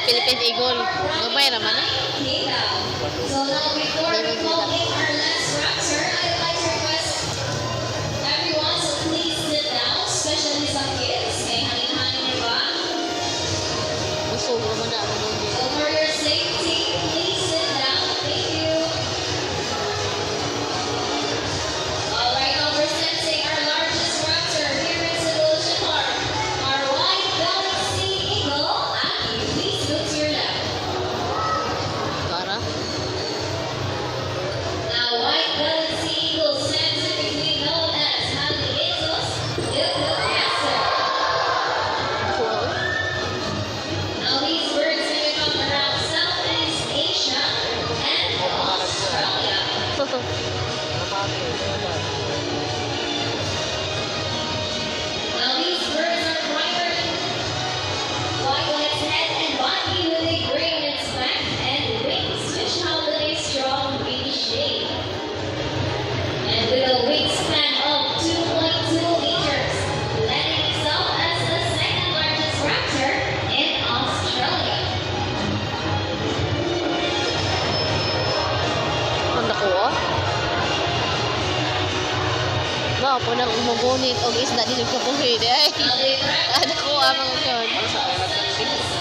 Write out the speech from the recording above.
Philippine Eagle. Gabay naman eh. So now before we call in our last raptor, I'd like to request everyone to please sit down, especially some kids. May hangin-hangin na ba? Busog naman na ako doon. So for your safety, please sit down. Thank you. Alright, now presenting our largest raptor here in Cebu, Park. Our white Galaxy Eagle. Aki, please go to your left. Para? Now, white Galaxy Eagle, scientifically known as Haliaetus ilcacester. Cool. Now, these birds may come around Southeast Asia and Australia. Now, these birds are primarily white on its head and body with a gray on its back and wings, which have a strong greenish shade. And with a wingspan of 2.2 meters, landing itself as the second largest raptor in Australia. Ang nakuha? Ba, po nang umugunit o isda din yung kapuhin. Ay, Now, the nakuha mga yun. raptor